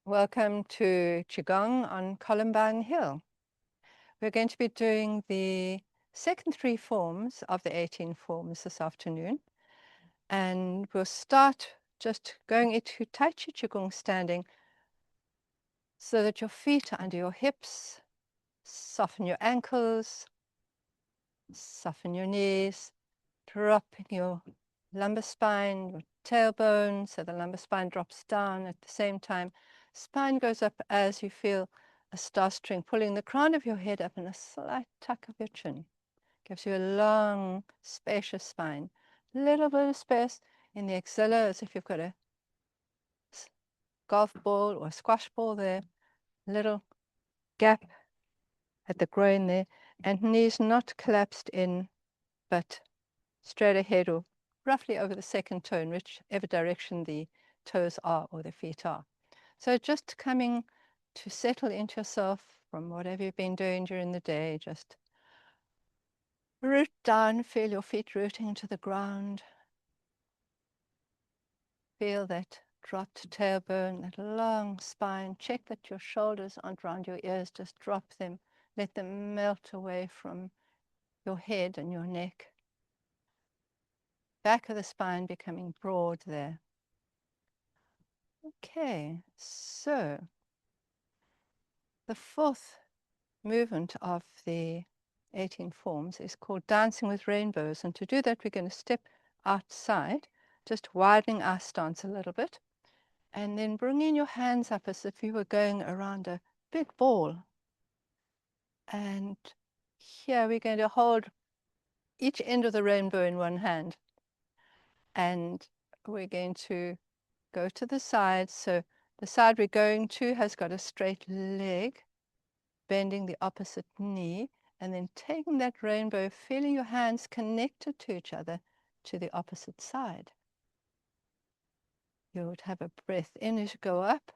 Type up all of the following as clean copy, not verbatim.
Welcome to Qigong on Columbine Hill. We're going to be doing the second 3 forms of the 18 forms this afternoon. And we'll start just going into Taichishibashi standing so that your feet are under your hips. Soften your ankles, soften your knees, dropping your lumbar spine, your tailbone, so the lumbar spine drops down at the same time. Spine goes up as you feel a star string pulling the crown of your head up and a slight tuck of your chin. Gives you a long, spacious spine. Little bit of space in the axilla as if you've got a golf ball or a squash ball there. Little gap at the groin there. And knees not collapsed in, but straight ahead or roughly over the second toe in whichever direction the toes are or the feet are. So just coming to settle into yourself from whatever you've been doing during the day. Just root down, feel your feet rooting into the ground. Feel that dropped tailbone, that long spine. Check that your shoulders aren't around your ears. Just drop them. Let them melt away from your head and your neck. Back of the spine becoming broad there. Okay, so the fourth movement of the 18 forms is called Dancing with Rainbows. And to do that, we're going to step outside, just widening our stance a little bit, and then bringing your hands up as if you were going around a big ball. And here we're going to hold each end of the rainbow in one hand. And we're going to go to the side. So the side we're going to has got a straight leg, bending the opposite knee, and then taking that rainbow, feeling your hands connected to each other to the opposite side. You would have a breath in as you go up,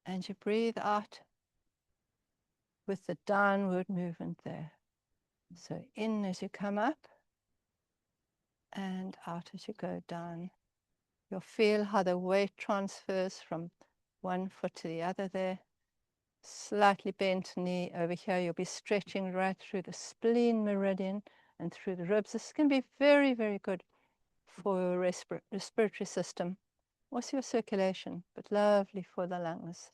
and you breathe out with the downward movement there. So in as you come up, and out as you go down. You'll feel how the weight transfers from one foot to the other there. Slightly bent knee over here. You'll be stretching right through the spleen meridian and through the ribs. This can be very, very good for your respiratory system, also your circulation, but lovely for the lungs.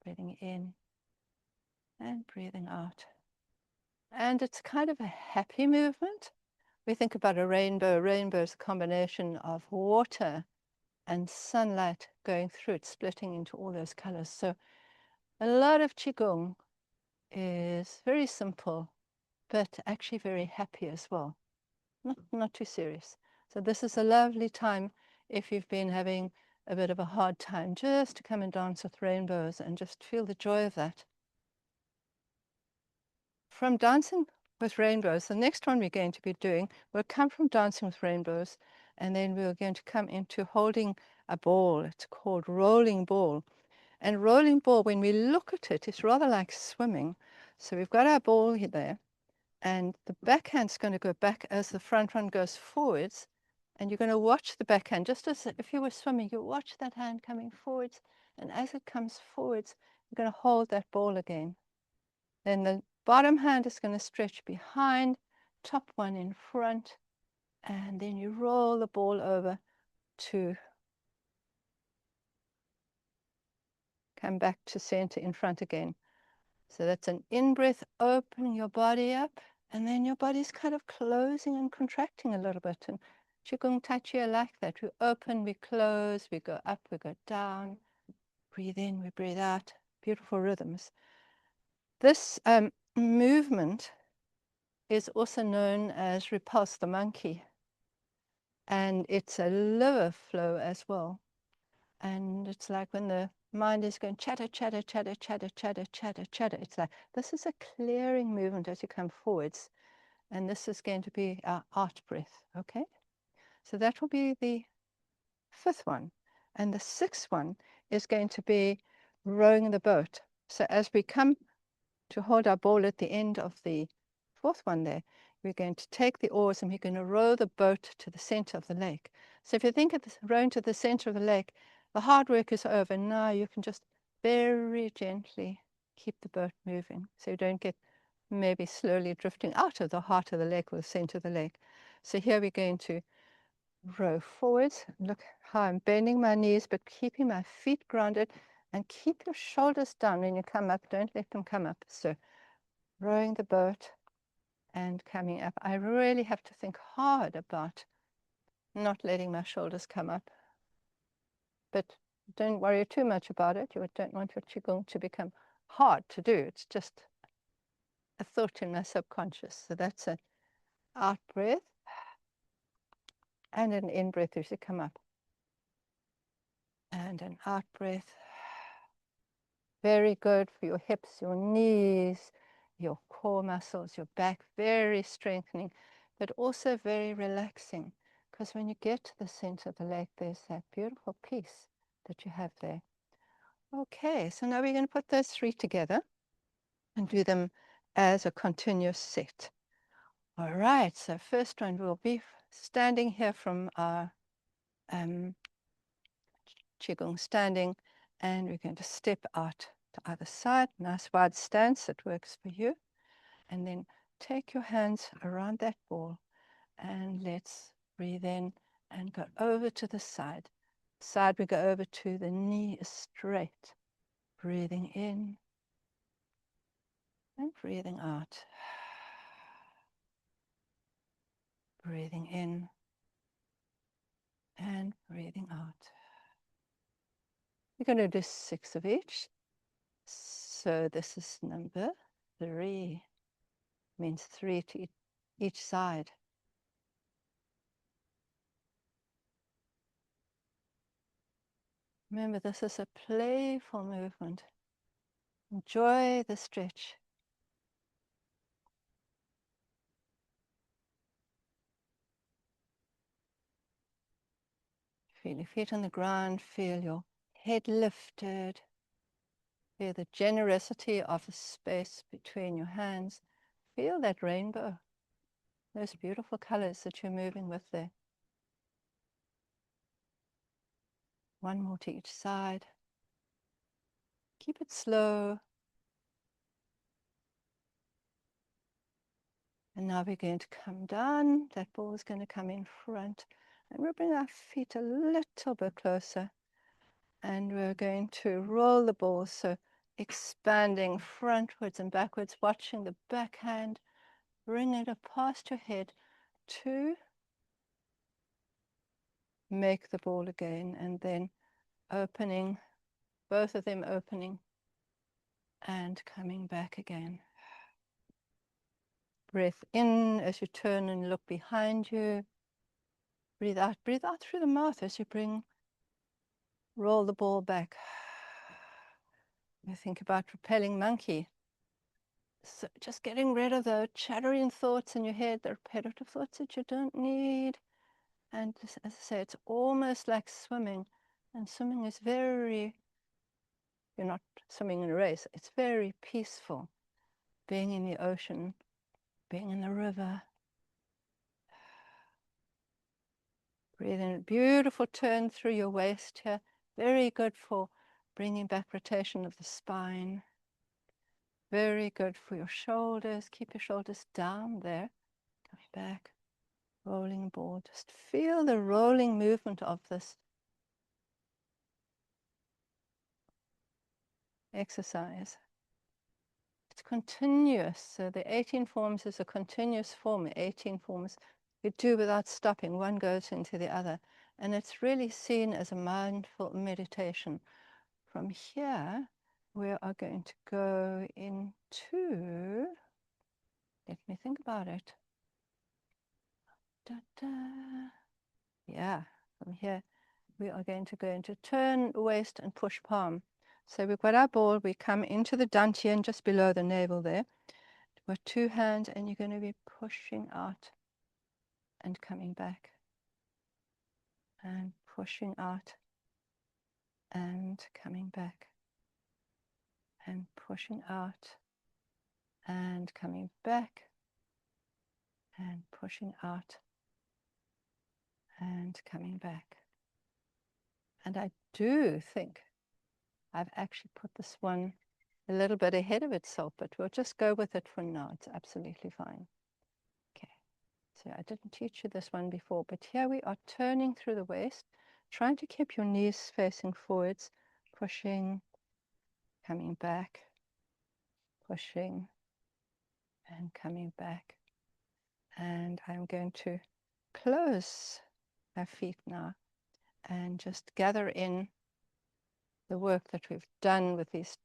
Breathing in and breathing out. And it's kind of a happy movement. We think about a rainbow. A rainbow is a combination of water and sunlight going through it, splitting into all those colors. So a lot of Qigong is very simple, but actually very happy as well. Not too serious. So this is a lovely time if you've been having a bit of a hard time, just to come and dance with rainbows and just feel the joy of that. From dancing with rainbows, the next one we're going to be doing will come from dancing with rainbows, and then we're going to come into holding a ball. It's called rolling ball. And rolling ball, when we look at it, it's rather like swimming. So we've got our ball here there, and the backhand's going to go back as the front one goes forwards. And you're going to watch the backhand, just as if you were swimming, you watch that hand coming forwards. And as it comes forwards, you're going to hold that ball again. Then the bottom hand is going to stretch behind, top one in front, and then you roll the ball over to come back to center in front again. So that's an in-breath, opening your body up, and then your body's kind of closing and contracting a little bit. And Qigong Tai Chi are like that. We open, we close, we go up, we go down. Breathe in, we breathe out. Beautiful rhythms. This movement is also known as repulse the monkey. And it's a liver flow as well. And it's like when the mind is going chatter, chatter, chatter, chatter, chatter, chatter, chatter. It's like this is a clearing movement as you come forwards. And this is going to be our out breath, okay? So that will be the fifth one. And the sixth one is going to be rowing the boat. So as we come to hold our ball at the end of the fourth one there, we're going to take the oars and we're going to row the boat to the center of the lake. So if you think of rowing to the center of the lake, the hard work is over. Now you can just very gently keep the boat moving so you don't get maybe slowly drifting out of the heart of the lake or the center of the lake. So here we're going to row forwards. Look how I'm bending my knees but keeping my feet grounded, and keep your shoulders down when you come up. Don't let them come up. So rowing the boat and coming up. I really have to think hard about not letting my shoulders come up. But don't worry too much about it. You don't want your Qigong to become hard to do. It's just a thought in my subconscious. So that's an out breath and an in breath as you come up. And an out breath. Very good for your hips, your knees, your core muscles, your back, very strengthening, but also very relaxing. Because when you get to the center of the lake, there's that beautiful peace that you have there. Okay, so now we're going to put those three together and do them as a continuous set. All right, so first one will be standing here from our Qigong standing, and we're going to step out to either side. Nice wide stance that works for you. And then take your hands around that ball and let's breathe in and go over to the side. Side we go over to the knee is straight. Breathing in and breathing out. Breathing in and breathing out. We're going to do 6 of each. So this is number 3. Means 3 to each side. Remember, this is a playful movement. Enjoy the stretch. Feel your feet on the ground, feel your head lifted. Feel the generosity of the space between your hands. Feel that rainbow, those beautiful colors that you're moving with there. One more to each side. Keep it slow. And now we're going to come down. That ball is going to come in front. And we'll bring our feet a little bit closer. And we're going to roll the ball, so expanding frontwards and backwards, watching the backhand, bring it up past your head to make the ball again, and then opening, both of them opening and coming back again. Breath in as you turn and look behind you. Breathe out through the mouth as you roll the ball back. You think about repelling monkey. So just getting rid of the chattering thoughts in your head, the repetitive thoughts that you don't need. And as I say, it's almost like swimming. And swimming is you're not swimming in a race. It's very peaceful. Being in the ocean, being in the river. Breathe in, beautiful turn through your waist here. Very good for bringing back rotation of the spine. Very good for your shoulders. Keep your shoulders down there. Coming back, rolling ball. Just feel the rolling movement of this exercise. It's continuous. So the 18 forms is a continuous form. 18 forms you do without stopping. One goes into the other. And it's really seen as a mindful meditation. From here, we are going to go into, let me think about it. Da, da. Yeah, from here, we are going to go into turn, waist, and push palm. So we've got our ball, we come into the dantian just below the navel there. You've got 2 hands, and you're going to be pushing out and coming back. And pushing out and coming back. And pushing out and coming back. And pushing out and coming back. And I do think I've actually put this one a little bit ahead of itself, but we'll just go with it for now. It's absolutely fine. Okay, so I didn't teach you this one before, but here we are turning through the waist, trying to keep your knees facing forwards, pushing, coming back, pushing, and coming back. And I'm going to close our feet now and just gather in the work that we've done with these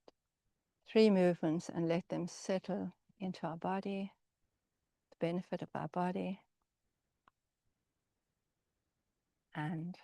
3 movements and let them settle into our body, the benefit of our body, and